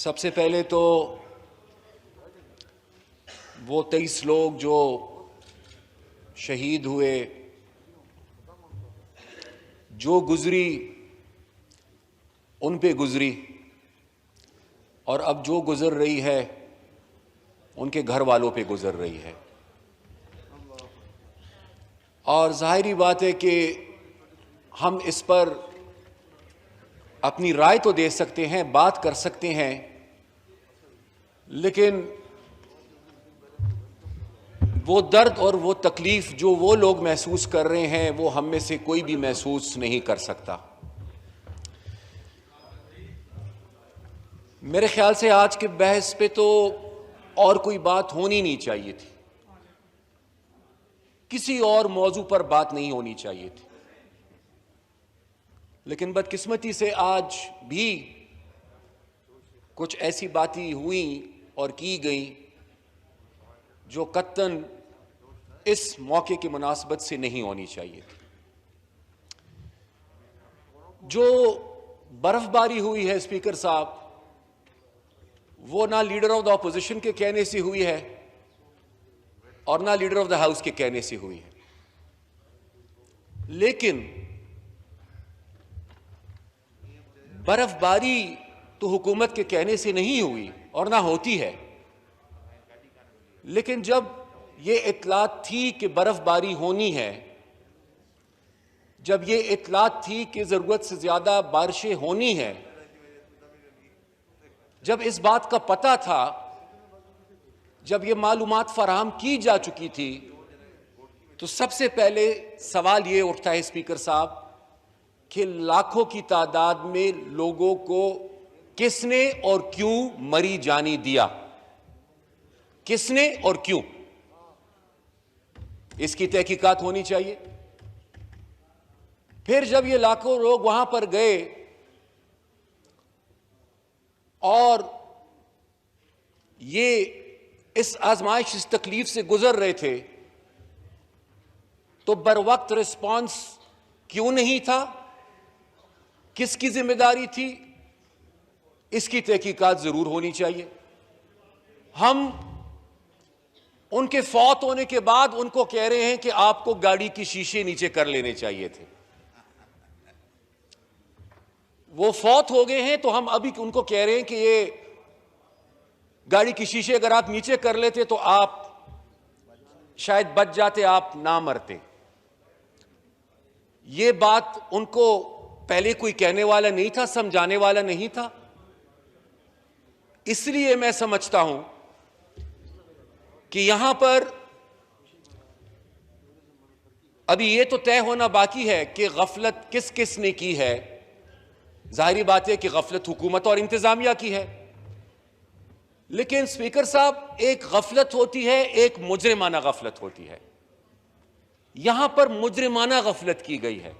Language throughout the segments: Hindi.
सबसे पहले तो वो 23 लोग जो शहीद हुए, जो गुजरी उन पे गुजरी, और अब जो गुजर रही है उनके घर वालों पे गुजर रही है। और जाहिरी बात है कि हम इस पर अपनी राय तो दे सकते हैं, बात कर सकते हैं, लेकिन वो दर्द और वो तकलीफ जो वो लोग महसूस कर रहे हैं वो हम में से कोई भी महसूस नहीं कर सकता। मेरे ख्याल से आज के बहस पे तो और कोई बात होनी नहीं चाहिए थी, किसी और मौजू पर बात नहीं होनी चाहिए थी, लेकिन बदकिस्मती से आज भी कुछ ऐसी बातें हुई और की गई जो कत्तन इस मौके की मुनासबत से नहीं होनी चाहिए थी। जो बर्फबारी हुई है स्पीकर साहब, वो ना लीडर ऑफ द ऑपोजिशन के कहने से हुई है और ना लीडर ऑफ द हाउस के कहने से हुई है, लेकिन बर्फबारी तो हुकूमत के कहने से नहीं हुई और ना होती है। लेकिन जब ये इत्तलात थी कि बर्फबारी होनी है, जब ये इत्तलात थी कि जरूरत से ज्यादा बारिशें होनी है, जब इस बात का पता था, जब ये मालूमात फराहम की जा चुकी थी, तो सबसे पहले सवाल ये उठता है स्पीकर साहब कि लाखों की तादाद में लोगों को किसने और क्यों मरी जाने दिया, किसने और क्यों, इसकी तहकीकात होनी चाहिए। फिर जब ये लाखों लोग वहां पर गए और ये इस आजमाइश, इस तकलीफ से गुजर रहे थे, तो बर वक्त रिस्पॉन्स क्यों नहीं था, किसकी जिम्मेदारी थी, इसकी तहकीकात जरूर होनी चाहिए। हम उनके फौत होने के बाद उनको कह रहे हैं कि आपको गाड़ी की शीशे नीचे कर लेने चाहिए थे। वो फौत हो गए हैं तो हम अभी उनको कह रहे हैं कि ये गाड़ी की शीशे अगर आप नीचे कर लेते तो आप शायद बच जाते, आप ना मरते। ये बात उनको पहले कोई कहने वाला नहीं था, समझाने वाला नहीं था। इसलिए मैं समझता हूं कि यहां पर अभी ये तो तय होना बाकी है कि गफलत किस किस ने की है। जाहिर बात है कि गफलत हुकूमत और इंतजामिया की है, लेकिन स्पीकर साहब एक गफलत होती है, एक मुजरिमाना गफलत होती है। यहां पर मुजरिमाना गफलत की गई है,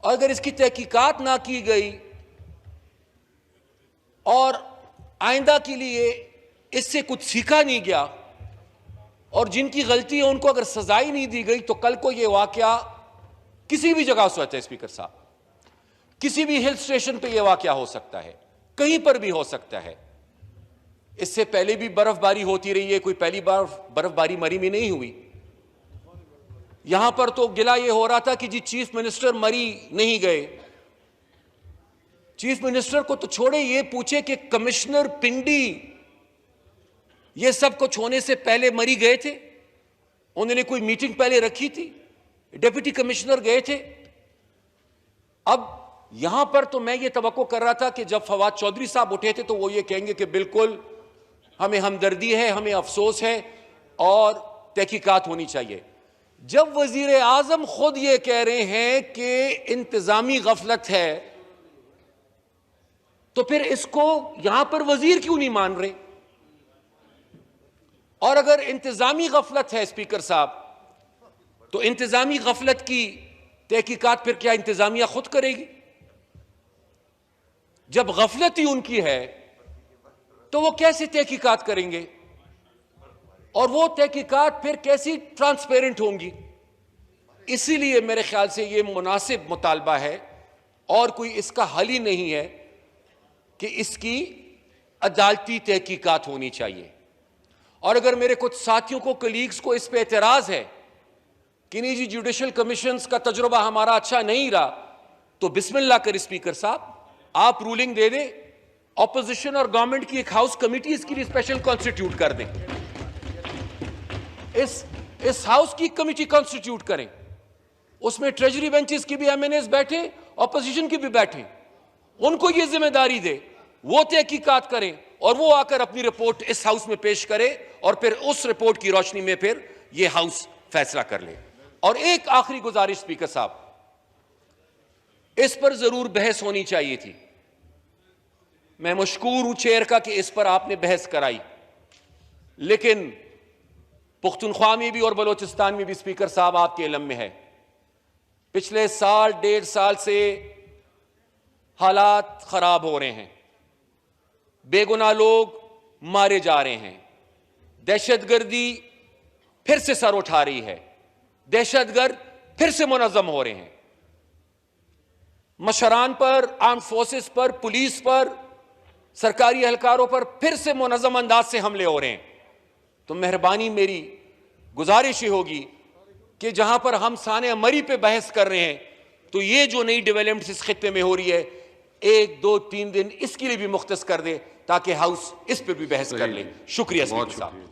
और अगर इसकी तहकीकात ना की गई और आइंदा के लिए इससे कुछ सीखा नहीं गया और जिनकी गलती है उनको अगर सजाई नहीं दी गई, तो कल को यह वाकया किसी भी जगह हो सकता है स्पीकर साहब, किसी भी हिल स्टेशन पे यह वाकया हो सकता है, कहीं पर भी हो सकता है। इससे पहले भी बर्फबारी होती रही है, कोई पहली बार बर्फबारी मरी में नहीं हुई। यहां पर तो गिला यह हो रहा था कि जी चीफ मिनिस्टर मरी नहीं गए। चीफ मिनिस्टर को तो छोड़े, ये पूछे कि कमिश्नर पिंडी ये सब कुछ होने से पहले मरी गए थे, उन्होंने कोई मीटिंग पहले रखी थी, डिप्टी कमिश्नर गए थे। अब यहां पर तो मैं ये तवक्को कर रहा था कि जब फवाद चौधरी साहब उठे थे तो वो ये कहेंगे कि बिल्कुल हमें हमदर्दी है, हमें अफसोस है और तहकीकात होनी चाहिए। जब वजीर आजम खुद ये कह रहे हैं कि इंतजामी गफलत है, तो फिर इसको यहां पर वजीर क्यों नहीं मान रहे? और अगर इंतजामी गफलत है स्पीकर साहब, तो इंतजामी गफलत की तहकीकात फिर क्या इंतजामिया खुद करेगी? जब गफलत ही उनकी है तो वो कैसे तहकीकात करेंगे, और वो तहकीकात फिर कैसी ट्रांसपेरेंट होंगी? इसीलिए मेरे ख्याल से ये मुनासिब मुतालबा है और कोई इसका हल ही नहीं है कि इसकी अदालती तहकीकात होनी चाहिए। और अगर मेरे कुछ साथियों को, कलीग्स को इस पे एतराज है कि नहीं जी जुडिशल कमीशंस का तजुर्बा हमारा अच्छा नहीं रहा, तो बिस्मिल्लाह कर स्पीकर साहब, आप रूलिंग दे दें, ऑपोजिशन और गवर्नमेंट की एक हाउस कमेटी इसके लिए स्पेशल कॉन्स्टिट्यूट कर दें, इस हाउस की कमेटी कॉन्स्टिट्यूट करें, उसमें ट्रेजरी बेंचेस की भी एमएनएस बैठे, ऑपोजिशन की भी बैठे, उनको यह जिम्मेदारी दे, वो तहकीकात करें और वो आकर अपनी रिपोर्ट इस हाउस में पेश करे और फिर उस रिपोर्ट की रोशनी में फिर यह हाउस फैसला कर ले। और एक आखिरी गुजारिश स्पीकर साहब, इस पर जरूर बहस होनी चाहिए थी। मैं मशकूर हूं चेयर का कि इस पर आपने बहस कराई, लेकिन पुख्तनख्वा में भी और बलोचिस्तान में भी स्पीकर साहब आपके इल्म में है, पिछले साल 1.5 साल से हालात खराब हो रहे हैं, बेगुनाह लोग मारे जा रहे हैं, दहशतगर्दी फिर से सर उठा रही है, दहशतगर्द फिर से मुनज़्ज़म हो रहे हैं, मशरान पर, आर्म फोर्सेस पर, पुलिस पर, सरकारी एहलकारों पर फिर से मुनज़्ज़म अंदाज से हमले हो रहे हैं। तो मेहरबानी मेरी गुजारिश ही होगी कि जहां पर हम साने मरी पे बहस कर रहे हैं, तो ये जो नई डेवलपमेंट्स इस खित्ते में हो रही है, 1, 2, 3 दिन इसके लिए भी मुख्तस कर दे ताकि हाउस इस पे भी बहस कर ले। शुक्रिया स्पीकर साहब।